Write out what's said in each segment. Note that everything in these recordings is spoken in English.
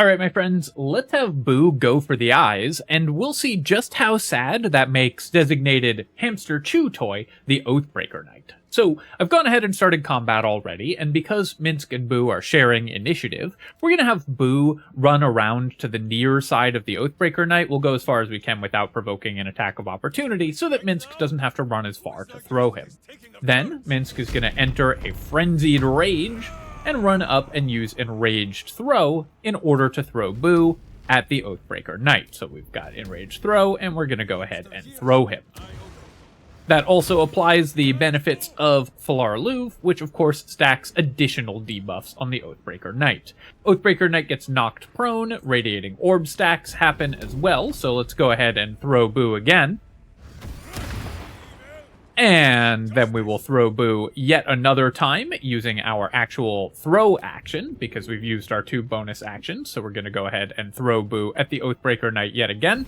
Alright, my friends, let's have Boo go for the eyes, and we'll see just how sad that makes designated hamster chew toy the Oathbreaker Knight. So, I've gone ahead and started combat already, and because Minsc and Boo are sharing initiative, we're gonna have Boo run around to the near side of the Oathbreaker Knight. We'll go as far as we can without provoking an attack of opportunity, so that Minsc doesn't have to run as far to throw him. Then, Minsc is gonna enter a frenzied rage, and run up and use Enraged Throw in order to throw Boo at the Oathbreaker Knight. So we've got Enraged Throw, and we're going to go ahead and throw him. That also applies the benefits of Falar Louv, which of course stacks additional debuffs on the Oathbreaker Knight. Oathbreaker Knight gets knocked prone, Radiating Orb stacks happen as well, so let's go ahead and throw Boo again. And then we will throw Boo yet another time using our actual throw action, because we've used our 2 bonus actions, so we're going to go ahead and throw Boo at the Oathbreaker Knight yet again.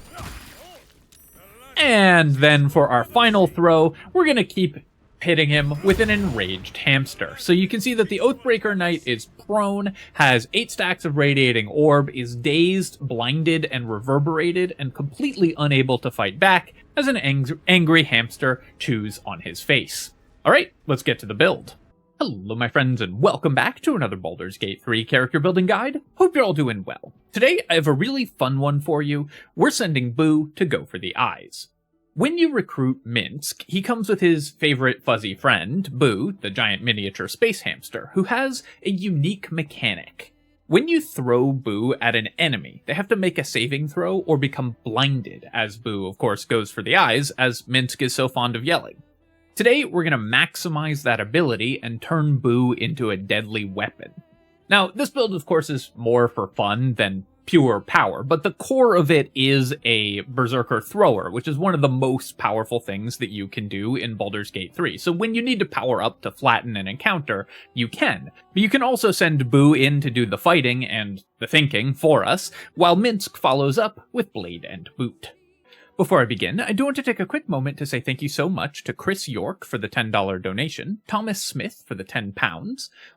And then for our final throw, we're going to keep hitting him with an Enraged Hamster. So you can see that the Oathbreaker Knight is prone, has 8 stacks of Radiating Orb, is dazed, blinded, and reverberated, and completely unable to fight back as an angry hamster chews on his face. Alright, let's get to the build. Hello my friends, and welcome back to another Baldur's Gate 3 character building guide. Hope you're all doing well. Today I have a really fun one for you. We're sending Boo to go for the eyes. When you recruit Minsc, he comes with his favorite fuzzy friend, Boo, the giant miniature space hamster, who has a unique mechanic. When you throw Boo at an enemy, they have to make a saving throw or become blinded, as Boo, of course, goes for the eyes, as Minsc is so fond of yelling. Today, we're going to maximize that ability and turn Boo into a deadly weapon. Now, this build, of course, is more for fun than pure power, but the core of it is a Berserker thrower, which is one of the most powerful things that you can do in Baldur's Gate 3. So when you need to power up to flatten an encounter, you can. But you can also send Boo in to do the fighting and the thinking for us, while Minsc follows up with Blade and Boot. Before I begin, I do want to take a quick moment to say thank you so much to Chris York for the $10 donation, Thomas Smith for the £10,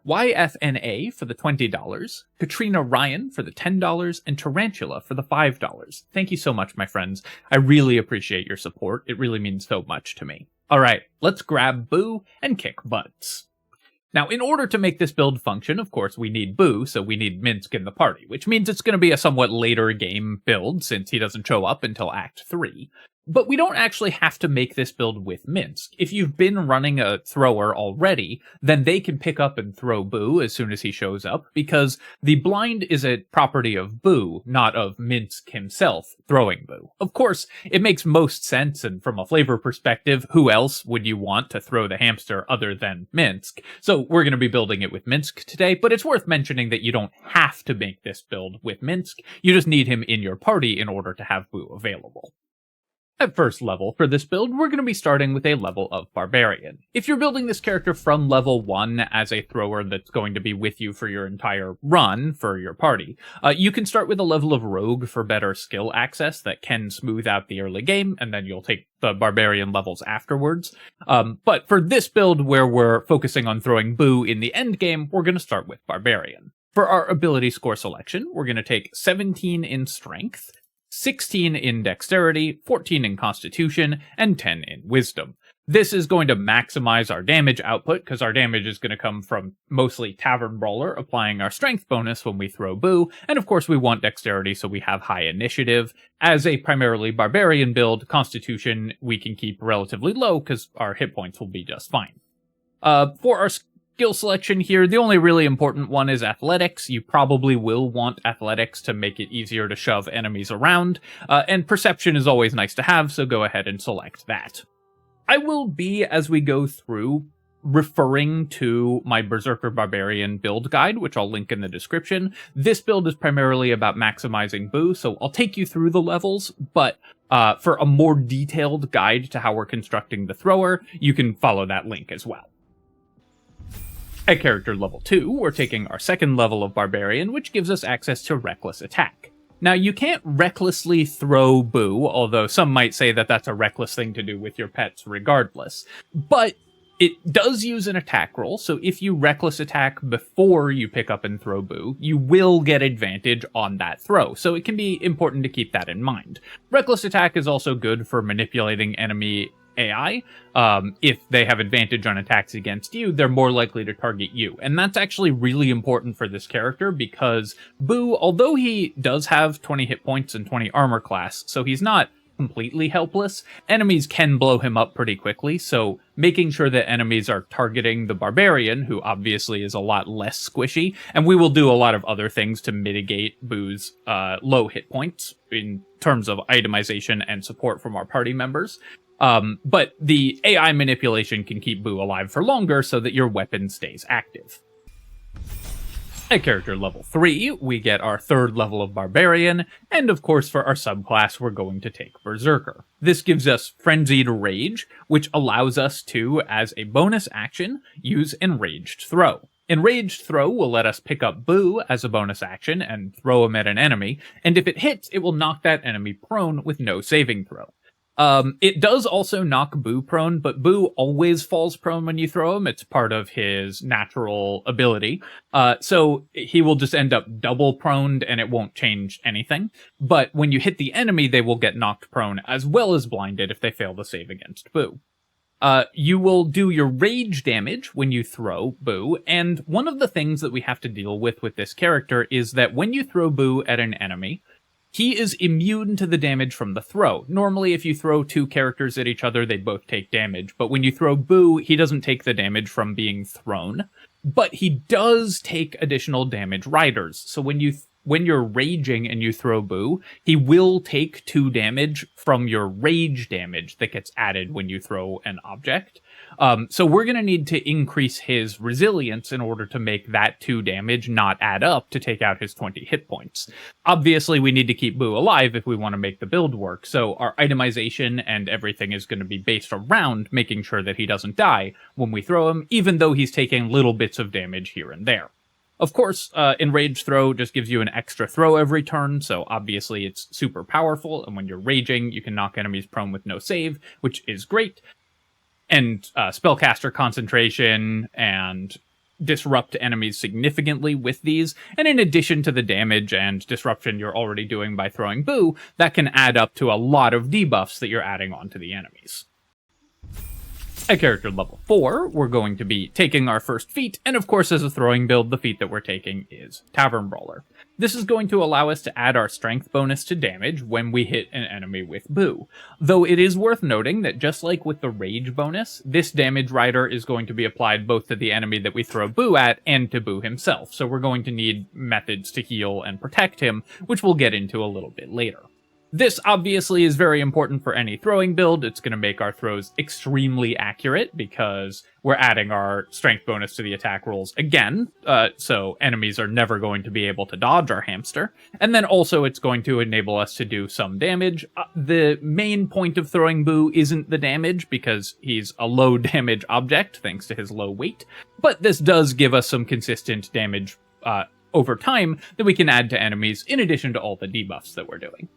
YFNA for the $20, Katrina Ryan for the $10, and Tarantula for the $5. Thank you so much, my friends. I really appreciate your support. It really means so much to me. Alright, let's grab Boo and kick butts. Now, in order to make this build function, of course, we need Boo, so we need Minsc in the party, which means it's going to be a somewhat later game build, since he doesn't show up until Act 3. But we don't actually have to make this build with Minsc. If you've been running a thrower already, then they can pick up and throw Boo as soon as he shows up, because the blind is a property of Boo, not of Minsc himself throwing Boo. Of course, it makes most sense, and from a flavor perspective, who else would you want to throw the hamster other than Minsc? So we're going to be building it with Minsc today, but it's worth mentioning that you don't have to make this build with Minsc. You just need him in your party in order to have Boo available. At first level for this build, we're going to be starting with a level of Barbarian. If you're building this character from level 1 as a thrower that's going to be with you for your entire run for your party, you can start with a level of Rogue for better skill access that can smooth out the early game, and then you'll take the Barbarian levels afterwards. But for this build, where we're focusing on throwing Boo in the end game, we're going to start with Barbarian. For our ability score selection, we're going to take 17 in Strength, 16 in Dexterity, 14 in Constitution, and 10 in Wisdom. This is going to maximize our damage output, because our damage is going to come from mostly Tavern Brawler, applying our Strength bonus when we throw Boo, and of course we want Dexterity so we have high initiative. As a primarily Barbarian build, Constitution we can keep relatively low, because our hit points will be just fine. For our skill selection here, the only really important one is Athletics. You probably will want Athletics to make it easier to shove enemies around, and Perception is always nice to have, so go ahead and select that. I will be, as we go through, referring to my Berserker Barbarian build guide, which I'll link in the description. This build is primarily about maximizing Boo, so I'll take you through the levels, but for a more detailed guide to how we're constructing the thrower, you can follow that link as well. At character level 2, we're taking our second level of Barbarian, which gives us access to Reckless Attack. Now, you can't recklessly throw Boo, although some might say that that's a reckless thing to do with your pets regardless. But It does use an attack roll, so if you reckless attack before you pick up and throw Boo, you will get advantage on that throw, so it can be important to keep that in mind. Reckless attack is also good for manipulating enemy AI. If they have advantage on attacks against you, they're more likely to target you. And that's actually really important for this character because Boo, although he does have 20 hit points and 20 armor class, so he's not completely helpless, enemies can blow him up pretty quickly, so making sure that enemies are targeting the Barbarian, who obviously is a lot less squishy, and we will do a lot of other things to mitigate Boo's low hit points in terms of itemization and support from our party members. But the AI manipulation can keep Boo alive for longer so that your weapon stays active. At character level 3, we get our 3rd level of Barbarian, and of course for our subclass we're going to take Berserker. This gives us Frenzied Rage, which allows us to, as a bonus action, use Enraged Throw. Enraged Throw will let us pick up Boo as a bonus action and throw him at an enemy, and if it hits, it will knock that enemy prone with no saving throw. It does also knock Boo prone, but Boo always falls prone when you throw him. It's part of his natural ability. So he will just end up double proned and it won't change anything. But when you hit the enemy, they will get knocked prone as well as blinded if they fail to save against Boo. You will do your rage damage when you throw Boo, and one of the things that we have to deal with this character is that when you throw Boo at an enemy, he is immune to the damage from the throw. Normally, if you throw two characters at each other, they both take damage. But when you throw Boo, he doesn't take the damage from being thrown. But he does take additional damage riders. So when you're raging and you throw Boo, he will take 2 damage from your rage damage that gets added when you throw an object. So we're going to need to increase his resilience in order to make that 2 damage not add up to take out his 20 hit points. Obviously, we need to keep Boo alive if we want to make the build work, so our itemization and everything is going to be based around making sure that he doesn't die when we throw him, even though he's taking little bits of damage here and there. Of course, Enraged Throw just gives you an extra throw every turn, so obviously it's super powerful, and when you're raging, you can knock enemies prone with no save, which is great. And spellcaster concentration and disrupt enemies significantly with these, and in addition to the damage and disruption you're already doing by throwing Boo, that can add up to a lot of debuffs that you're adding onto the enemies. At character level 4, we're going to be taking our first feat, and of course as a throwing build, the feat that we're taking is Tavern Brawler. This is going to allow us to add our strength bonus to damage when we hit an enemy with Boo. Though it is worth noting that just like with the rage bonus, this damage rider is going to be applied both to the enemy that we throw Boo at and to Boo himself, so we're going to need methods to heal and protect him, which we'll get into a little bit later. This obviously is very important for any throwing build. It's going to make our throws extremely accurate because we're adding our strength bonus to the attack rolls again, so enemies are never going to be able to dodge our hamster. And then also it's going to enable us to do some damage. The main point of throwing Boo isn't the damage because he's a low damage object thanks to his low weight, but this does give us some consistent damage over time that we can add to enemies in addition to all the debuffs that we're doing.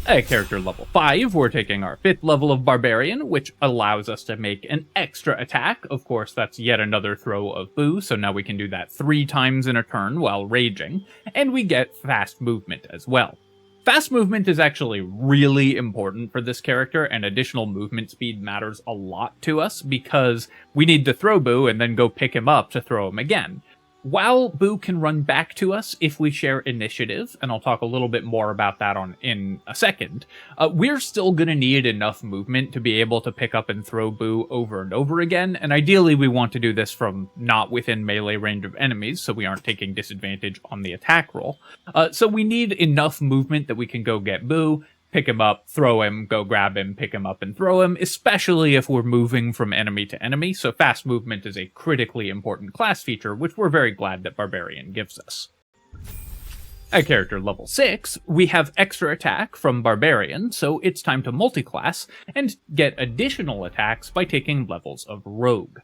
At character level 5, we're taking our 5th level of Barbarian, which allows us to make an extra attack. Of course, that's yet another throw of Boo, so now we can do that 3 times in a turn while raging, and we get fast movement as well. Fast movement is actually really important for this character, and additional movement speed matters a lot to us because we need to throw Boo and then go pick him up to throw him again. While Boo can run back to us if we share initiative, and I'll talk a little bit more about that in a second, we're still going to need enough movement to be able to pick up and throw Boo over and over again, and ideally we want to do this from not within melee range of enemies, so we aren't taking disadvantage on the attack roll. So we need enough movement that we can go get Boo, pick him up, throw him, go grab him, pick him up, and throw him, especially if we're moving from enemy to enemy, so fast movement is a critically important class feature, which we're very glad that Barbarian gives us. At character level 6, we have extra attack from Barbarian, so it's time to multiclass and get additional attacks by taking levels of Rogue.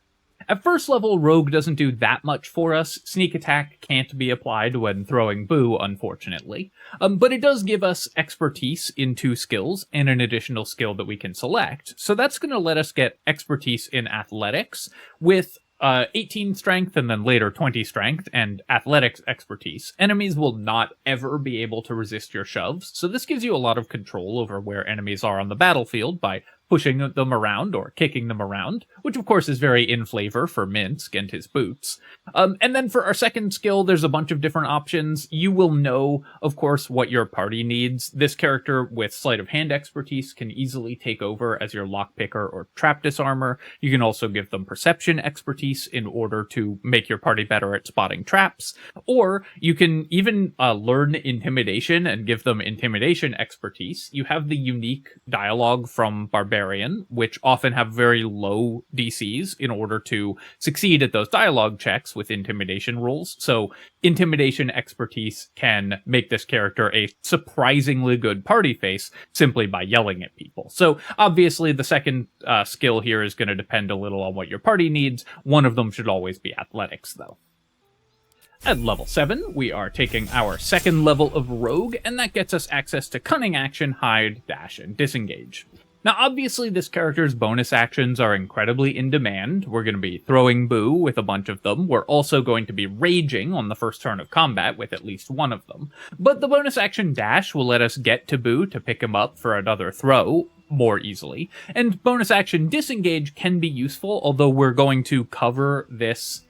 At first level, Rogue doesn't do that much for us. Sneak attack can't be applied when throwing Boo, unfortunately. But it does give us expertise in 2 skills and an additional skill that we can select. So that's going to let us get expertise in athletics with 18 strength and then later 20 strength and athletics expertise. Enemies will not ever be able to resist your shoves, so this gives you a lot of control over where enemies are on the battlefield by pushing them around or kicking them around, which of course is very in flavor for Minsc and his boots. And then for our second skill, there's a bunch of different options. You will know, of course, what your party needs. This character with sleight of hand expertise can easily take over as your lockpicker or trap disarmer. You can also give them perception expertise in order to make your party better at spotting traps. Or you can even learn intimidation and give them intimidation expertise. You have the unique dialogue from Barbarian, which often have very low DCs in order to succeed at those dialogue checks with intimidation rolls. So intimidation expertise can make this character a surprisingly good party face simply by yelling at people. So obviously the second skill here is going to depend a little on what your party needs. One of them should always be athletics, though. At level 7, we are taking our second level of Rogue, and that gets us access to Cunning Action, Hide, Dash, and Disengage. Now, obviously, this character's bonus actions are incredibly in demand. We're going to be throwing Boo with a bunch of them. We're also going to be raging on the first turn of combat with at least one of them. But the bonus action Dash will let us get to Boo to pick him up for another throw more easily. And bonus action Disengage can be useful, although we're going to cover this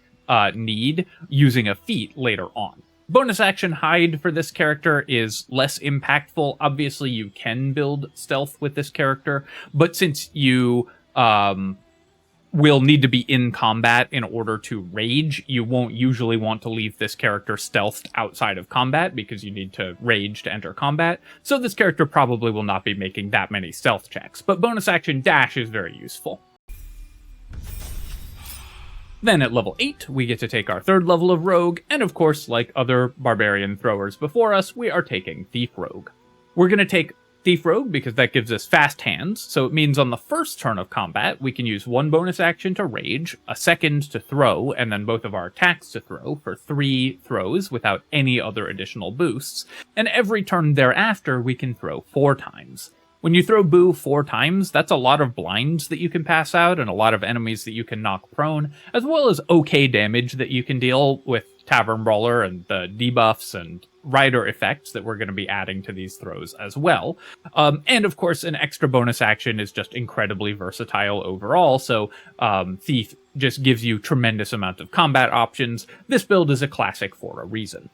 need using a feat later on. Bonus action Hide for this character is less impactful. Obviously, you can build stealth with this character, but since you will need to be in combat in order to rage, you won't usually want to leave this character stealthed outside of combat because you need to rage to enter combat. So this character probably will not be making that many stealth checks, but bonus action Dash is very useful. Then at level 8, we get to take our third level of Rogue, and of course, like other Barbarian throwers before us, we are taking Thief Rogue. We're going to take Thief Rogue because that gives us fast hands, so it means on the first turn of combat, we can use one bonus action to rage, a second to throw, and then both of our attacks to throw for 3 throws without any other additional boosts, and every turn thereafter, we can throw 4 times. When you throw Boo 4 times, that's a lot of blinds that you can pass out and a lot of enemies that you can knock prone, as well as okay damage that you can deal with Tavern Brawler and the debuffs and rider effects that we're going to be adding to these throws as well. And of course, an extra bonus action is just incredibly versatile overall, so Thief just gives you tremendous amount of combat options. This build is a classic for a reason.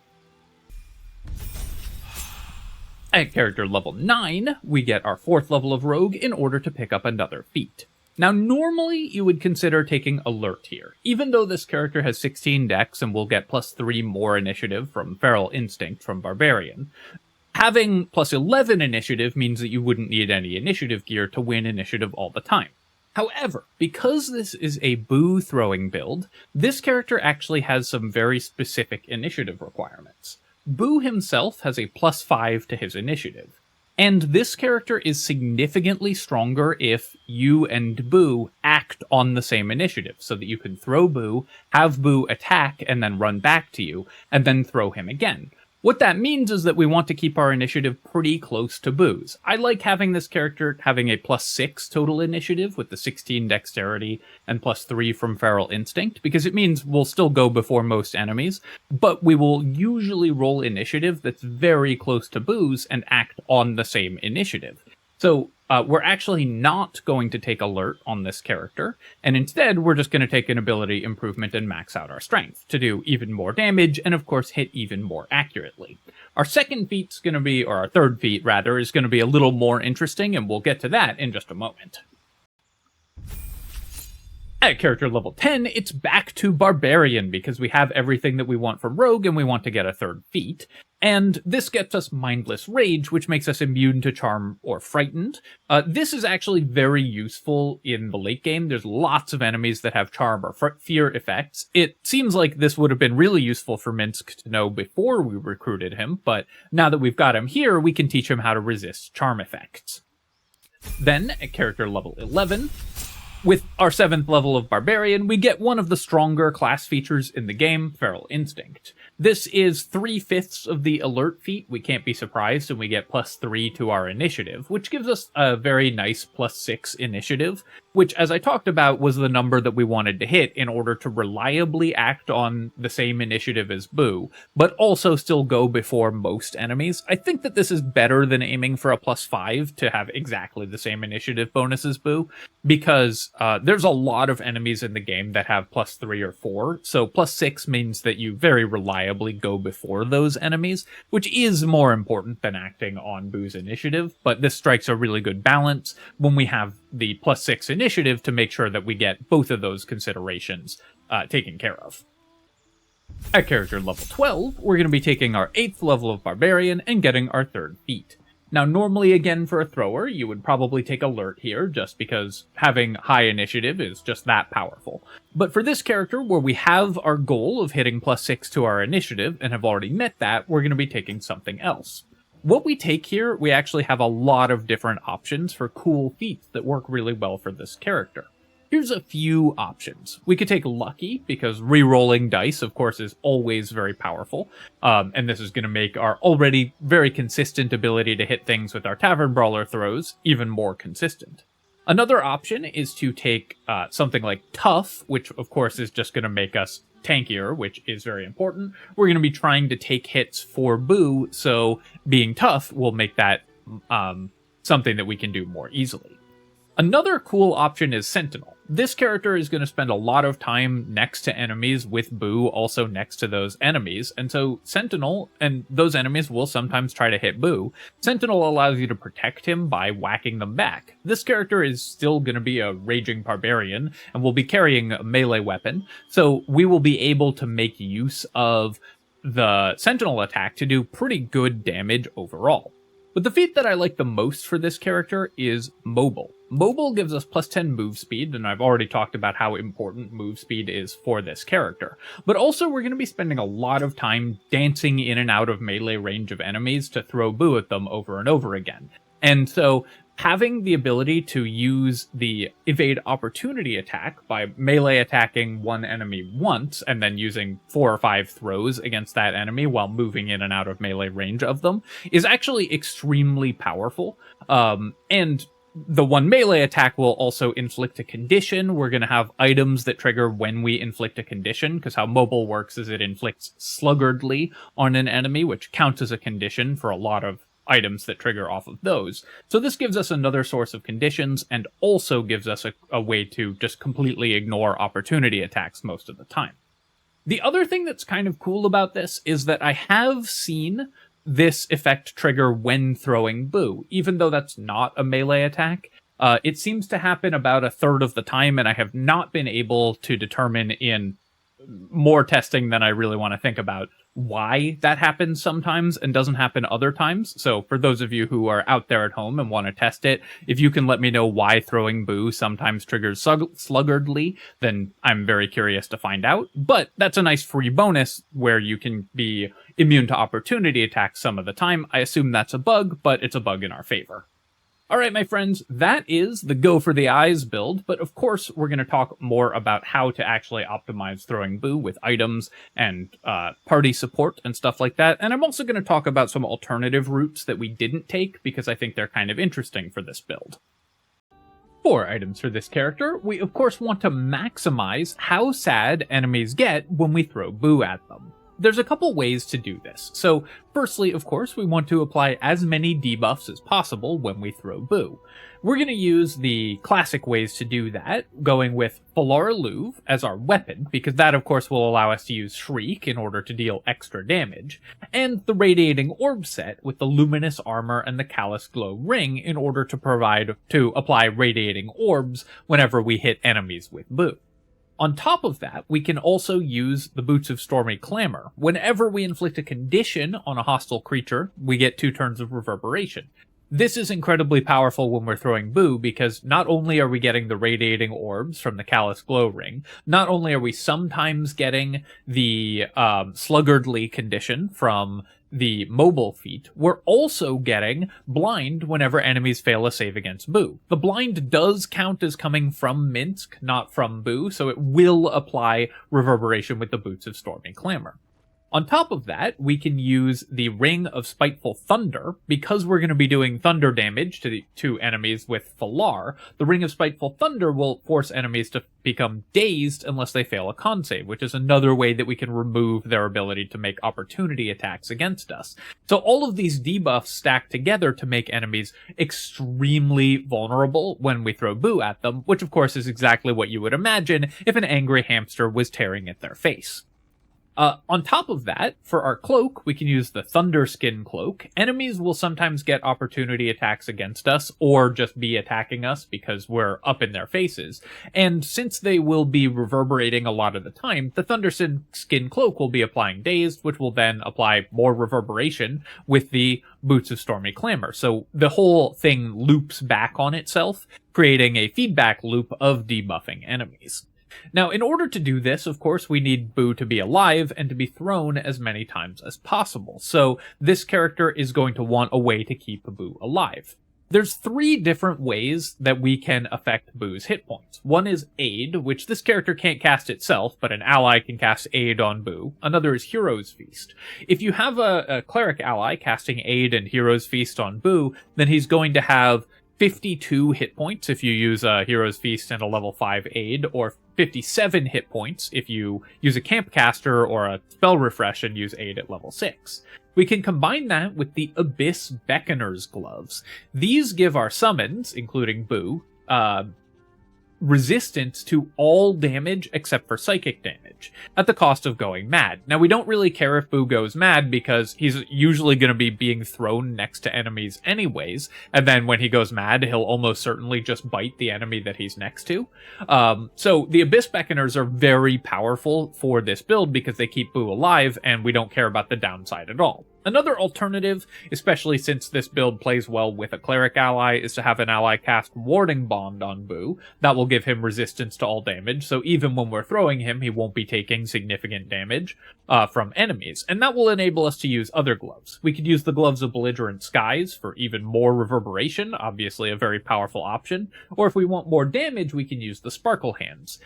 At character level 9, we get our 4th level of Rogue in order to pick up another feat. Now, normally you would consider taking Alert here, even though this character has 16 dex and will get +3 more initiative from Feral Instinct from Barbarian. Having +11 initiative means that you wouldn't need any initiative gear to win initiative all the time. However, because this is a Boo throwing build, this character actually has some very specific initiative requirements. Boo himself has a +5 to his initiative, and this character is significantly stronger if you and Boo act on the same initiative, so that you can throw Boo, have Boo attack, and then run back to you, and then throw him again. What that means is that we want to keep our initiative pretty close to Boo's. I like having this character having a +6 total initiative with the 16 dexterity and +3 from Feral Instinct, because it means we'll still go before most enemies, but we will usually roll initiative that's very close to Boo's and act on the same initiative. So we're actually not going to take Alert on this character, and instead we're just going to take an ability improvement and max out our strength to do even more damage and of course hit even more accurately. Our second feat's going to be, or our third feat rather, is going to be a little more interesting, and we'll get to that in just a moment. At character level 10, it's back to Barbarian, because we have everything that we want from Rogue and we want to get a third feat. And this gets us Mindless Rage, which makes us immune to Charm or Frightened. This is actually very useful in the late game. There's lots of enemies that have Charm or Fear effects. It seems like this would have been really useful for Minsc to know before we recruited him, but now that we've got him here, we can teach him how to resist Charm effects. Then, at character level 11, With our 7th level of Barbarian, we get one of the stronger class features in the game, Feral Instinct. This is 3/5 of the alert feat. We can't be surprised, and we get +3 to our initiative, which gives us a very nice +6 initiative, which, as I talked about, was the number that we wanted to hit in order to reliably act on the same initiative as Boo, but also still go before most enemies. I think that this is better than aiming for a +5 to have exactly the same initiative bonus as Boo, because there's a lot of enemies in the game that have +3 or 4, so +6 means that you very reliably go before those enemies, which is more important than acting on Boo's initiative, but this strikes a really good balance when we have the +6 initiative to make sure that we get both of those considerations taken care of. At character level 12, we're going to be taking our 8th level of Barbarian and getting our 3rd feat. Now, normally, again, for a thrower, you would probably take Alert here, just because having high initiative is just that powerful. But for this character, where we have our goal of hitting +6 to our initiative, and have already met that, we're going to be taking something else. What we take here, we actually have a lot of different options for cool feats that work really well for this character. Here's a few options. We could take Lucky, because re-rolling dice, of course, is always very powerful, and this is going to make our already very consistent ability to hit things with our Tavern Brawler throws even more consistent. Another option is to take something like Tough, which, of course, is just going to make us tankier, which is very important. We're going to be trying to take hits for Boo, so being tough will make that something that we can do more easily. Another cool option is Sentinel. This character is going to spend a lot of time next to enemies with Boo also next to those enemies, and so Sentinel and those enemies will sometimes try to hit Boo. Sentinel allows you to protect him by whacking them back. This character is still going to be a raging barbarian and will be carrying a melee weapon, so we will be able to make use of the Sentinel attack to do pretty good damage overall. But the feat that I like the most for this character is Mobile. Mobile gives us +10 move speed, and I've already talked about how important move speed is for this character. But also, we're going to be spending a lot of time dancing in and out of melee range of enemies to throw Boo at them over and over again. And so, having the ability to use the evade opportunity attack by melee attacking one enemy once and then using 4 or 5 throws against that enemy while moving in and out of melee range of them is actually extremely powerful. And the one melee attack will also inflict a condition. We're going to have items that trigger when we inflict a condition, because how Mobile works is it inflicts sluggardly on an enemy, which counts as a condition for a lot of items that trigger off of those. So this gives us another source of conditions and also gives us a way to just completely ignore opportunity attacks most of the time. The other thing that's kind of cool about this is that I have seen this effect trigger when throwing Boo, even though that's not a melee attack. It seems to happen about 1/3 of the time, and I have not been able to determine in more testing than I really want to think about why that happens sometimes and doesn't happen other times. So for those of you who are out there at home and want to test it, if you can let me know why throwing Boo sometimes triggers sluggardly, then I'm very curious to find out. But that's a nice free bonus where you can be immune to opportunity attacks some of the time. I assume that's a bug, but it's a bug in our favor. Alright, my friends, that is the Go for the Eyes build, but of course we're going to talk more about how to actually optimize throwing Boo with items and party support and stuff like that, and I'm also going to talk about some alternative routes that we didn't take because I think they're kind of interesting for this build. For items for this character, we of course want to maximize how sad enemies get when we throw Boo at them. There's a couple ways to do this. So, firstly, of course, we want to apply as many debuffs as possible when we throw Boo. We're going to use the classic ways to do that, going with Falar Louv as our weapon, because that, of course, will allow us to use Shriek in order to deal extra damage, and the Radiating Orb set with the Luminous Armor and the Callous Glow Ring in order to apply Radiating Orbs whenever we hit enemies with Boo. On top of that, we can also use the Boots of Stormy Clamor. Whenever we inflict a condition on a hostile creature, we get 2 turns of reverberation. This is incredibly powerful when we're throwing Boo, because not only are we getting the Radiating Orbs from the Callous Glow Ring, not only are we sometimes getting the Sluggardly condition from the mobile feat, we're also getting blind whenever enemies fail a save against Boo. The blind does count as coming from Minsc, not from Boo, so it will apply reverberation with the Boots of Stormy Clamor. On top of that, we can use the Ring of Spiteful Thunder. Because we're going to be doing thunder damage to enemies with Falar, the Ring of Spiteful Thunder will force enemies to become dazed unless they fail a con save, which is another way that we can remove their ability to make opportunity attacks against us. So all of these debuffs stack together to make enemies extremely vulnerable when we throw Boo at them, which of course is exactly what you would imagine if an angry hamster was tearing at their face. On top of that, for our cloak, we can use the Thunder Skin Cloak. Enemies will sometimes get opportunity attacks against us, or just be attacking us because we're up in their faces. And since they will be reverberating a lot of the time, the Thunder Skin Cloak will be applying Dazed, which will then apply more reverberation with the Boots of Stormy Clamor. So the whole thing loops back on itself, creating a feedback loop of debuffing enemies. Now, in order to do this, of course, we need Boo to be alive and to be thrown as many times as possible. So this character is going to want a way to keep Boo alive. There's 3 different ways that we can affect Boo's hit points. One is Aid, which this character can't cast itself, but an ally can cast Aid on Boo. Another is Hero's Feast. If you have a cleric ally casting Aid and Hero's Feast on Boo, then he's going to have 52 hit points if you use a Hero's Feast and a level 5 Aid, or 57 hit points if you use a Camp Caster or a Spell Refresh and use Aid at level 6. We can combine that with the Abyss Beckoners gloves. These give our summons, including Boo, resistance to all damage except for psychic damage, at the cost of going mad. Now, we don't really care if Boo goes mad because he's usually going to be being thrown next to enemies anyways, and then when he goes mad, he'll almost certainly just bite the enemy that he's next to. So the Abyss Beckoners are very powerful for this build because they keep Boo alive, and we don't care about the downside at all. Another alternative, especially since this build plays well with a cleric ally, is to have an ally cast Warding Bond on Boo. That will give him resistance to all damage, so even when we're throwing him, he won't be taking significant damage from enemies. And that will enable us to use other gloves. We could use the Gloves of Belligerent Skies for even more reverberation, obviously a very powerful option. Or if we want more damage, we can use the Sparkle Hands.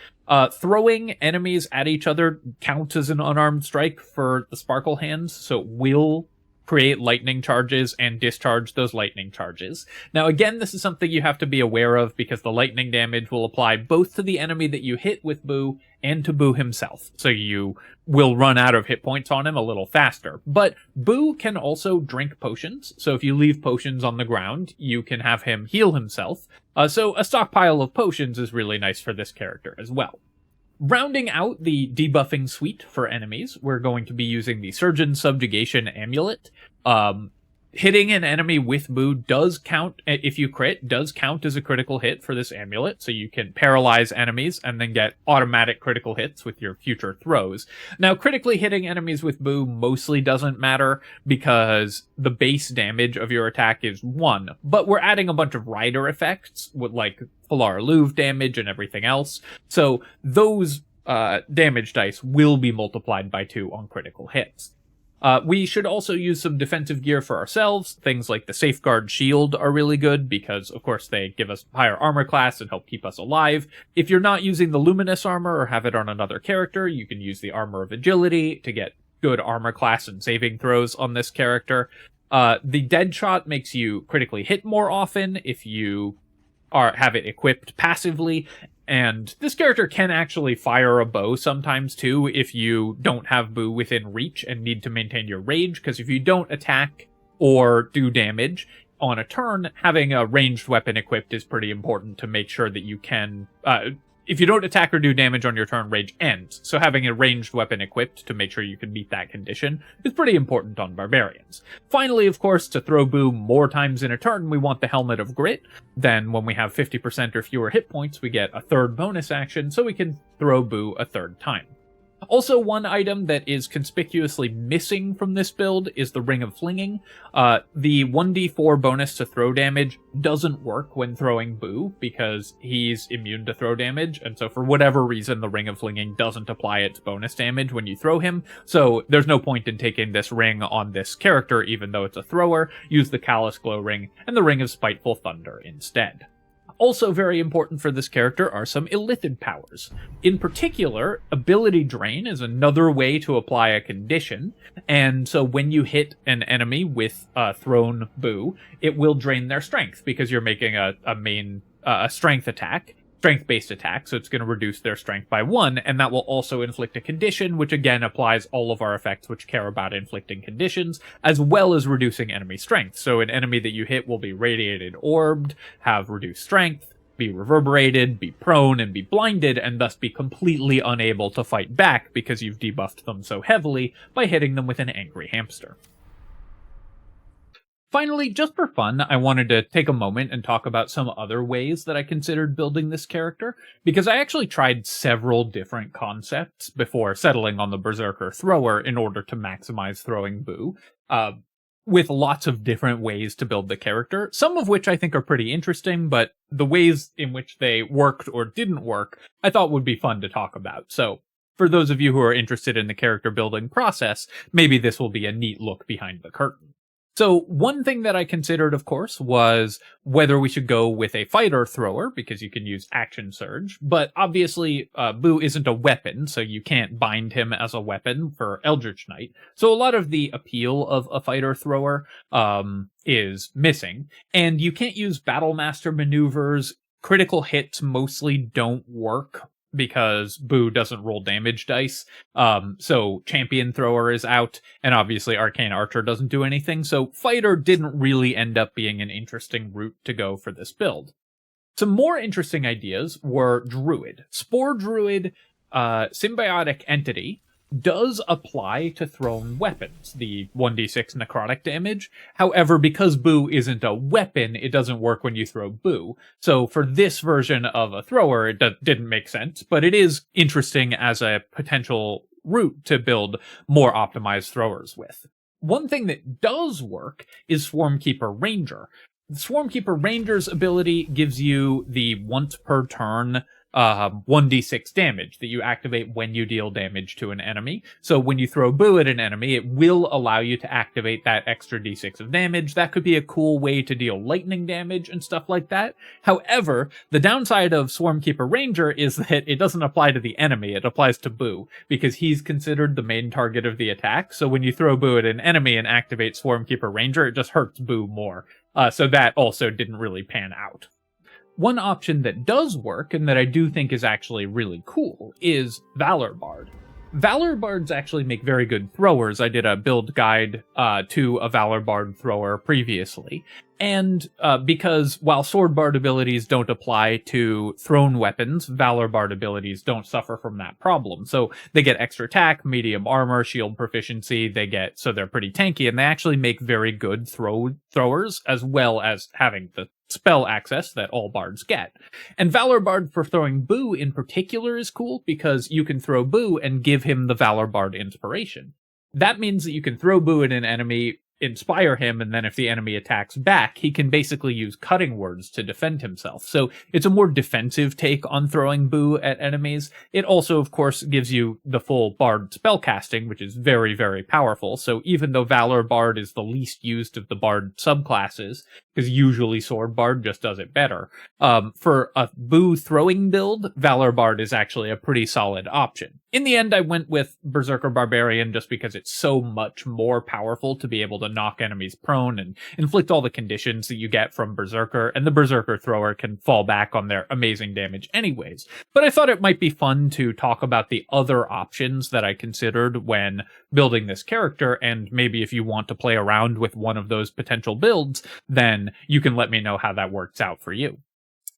Throwing enemies at each other counts as an unarmed strike for the Sparkle Hands, so it will create lightning charges and discharge those lightning charges. Now again, this is something you have to be aware of because the lightning damage will apply both to the enemy that you hit with Boo and to Boo himself, so you will run out of hit points on him a little faster. But Boo can also drink potions, so if you leave potions on the ground, you can have him heal himself. So a stockpile of potions is really nice for this character as well. Rounding out the debuffing suite for enemies, we're going to be using the Surgeon Subjugation Amulet. Hitting an enemy with Boo does count, if you crit, does count as a critical hit for this amulet, so you can paralyze enemies and then get automatic critical hits with your future throws. Now, critically hitting enemies with Boo mostly doesn't matter because the base damage of your attack is 1, but we're adding a bunch of rider effects with like Falar Louvre damage and everything else, so those damage dice will be multiplied by 2 on critical hits. We should also use some defensive gear for ourselves. Things like the Safeguard Shield are really good because, of course, they give us higher armor class and help keep us alive. If you're not using the Luminous Armor or have it on another character, you can use the Armor of Agility to get good armor class and saving throws on this character. The Deadshot makes you critically hit more often if you have it equipped passively, and this character can actually fire a bow sometimes too if you don't have Boo within reach and need to maintain your rage, because if you don't attack or do damage on a turn, having a ranged weapon equipped is pretty important to make sure that you can... if you don't attack or do damage on your turn, rage ends. So having a ranged weapon equipped to make sure you can meet that condition is pretty important on Barbarians. Finally, of course, to throw Boo more times in a turn, we want the Helmet of Grit. Then when we have 50% or fewer hit points, we get a third bonus action, so we can throw Boo a third time. Also, one item that is conspicuously missing from this build is the Ring of Flinging. The 1d4 bonus to throw damage doesn't work when throwing Boo, because he's immune to throw damage, and so for whatever reason, the Ring of Flinging doesn't apply its bonus damage when you throw him, so there's no point in taking this ring on this character, even though it's a thrower. Use the Callous Glow Ring and the Ring of Spiteful Thunder instead. Also very important for this character are some Illithid powers. In particular, Ability Drain is another way to apply a condition, and so when you hit an enemy with a thrown Boo, it will drain their strength, because you're making a strength attack, strength-based attack, so it's going to reduce their strength by 1, and that will also inflict a condition, which again applies all of our effects which care about inflicting conditions, as well as reducing enemy strength. So an enemy that you hit will be radiated orbed, have reduced strength, be reverberated, be prone, and be blinded, and thus be completely unable to fight back because you've debuffed them so heavily by hitting them with an angry hamster. Finally, just for fun, I wanted to take a moment and talk about some other ways that I considered building this character, because I actually tried several different concepts before settling on the Berserker Thrower in order to maximize throwing Boo, with lots of different ways to build the character, some of which I think are pretty interesting, but the ways in which they worked or didn't work I thought would be fun to talk about. So, for those of you who are interested in the character building process, maybe this will be a neat look behind the curtain. So one thing that I considered, of course, was whether we should go with a fighter thrower, because you can use action surge, but obviously Boo isn't a weapon, so you can't bind him as a weapon for Eldritch Knight. So a lot of the appeal of a fighter thrower is missing, and you can't use Battlemaster maneuvers. Critical hits mostly don't work because Boo doesn't roll damage dice, so Champion Thrower is out, and obviously Arcane Archer doesn't do anything, so Fighter didn't really end up being an interesting route to go for this build. Some more interesting ideas were Druid. Spore Druid, Symbiotic Entity, does apply to thrown weapons, the 1d6 necrotic damage. However, because Boo isn't a weapon, it doesn't work when you throw Boo. So for this version of a thrower, it didn't make sense, but it is interesting as a potential route to build more optimized throwers with. One thing that does work is Swarmkeeper Ranger. The Swarmkeeper Ranger's ability gives you the once per turn 1d6 damage that you activate when you deal damage to an enemy. So when you throw Boo at an enemy, it will allow you to activate that extra d6 of damage. That could be a cool way to deal lightning damage and stuff like that. However, the downside of Swarmkeeper Ranger is that it doesn't apply to the enemy, it applies to Boo, because he's considered the main target of the attack. So when you throw Boo at an enemy and activate Swarmkeeper Ranger, it just hurts Boo more. So that also didn't really pan out. One option that does work, and that I do think is actually really cool, is Valor Bard. Valor Bards actually make very good throwers. I did a build guide to a Valor Bard thrower previously. And because while Sword Bard abilities don't apply to thrown weapons, Valor Bard abilities don't suffer from that problem. So they get extra attack, medium armor, shield proficiency, so they're pretty tanky, and they actually make very good throwers, as well as having the spell access that all bards get. And Valor Bard for throwing Boo in particular is cool, because you can throw Boo and give him the Valor Bard inspiration. That means that you can throw Boo at an enemy, inspire him, and then if the enemy attacks back, he can basically use cutting words to defend himself. So it's a more defensive take on throwing Boo at enemies. It also, of course, gives you the full Bard spellcasting, which is very, very powerful. So even though Valor Bard is the least used of the Bard subclasses, because usually Sword Bard just does it better, for a Boo throwing build, Valor Bard is actually a pretty solid option. In the end, I went with Berserker Barbarian just because it's so much more powerful to be able to knock enemies prone and inflict all the conditions that you get from Berserker, and the Berserker thrower can fall back on their amazing damage anyways. But I thought it might be fun to talk about the other options that I considered when building this character, and maybe if you want to play around with one of those potential builds, then you can let me know how that works out for you.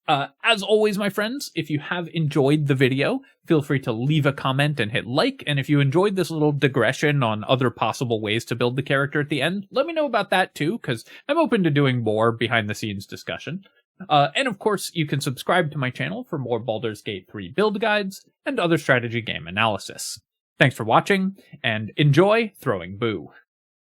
As always, my friends, if you have enjoyed the video, feel free to leave a comment and hit like, and if you enjoyed this little digression on other possible ways to build the character at the end, let me know about that too, because I'm open to doing more behind-the-scenes discussion. And of course, you can subscribe to my channel for more Baldur's Gate 3 build guides and other strategy game analysis. Thanks for watching, and enjoy throwing Boo.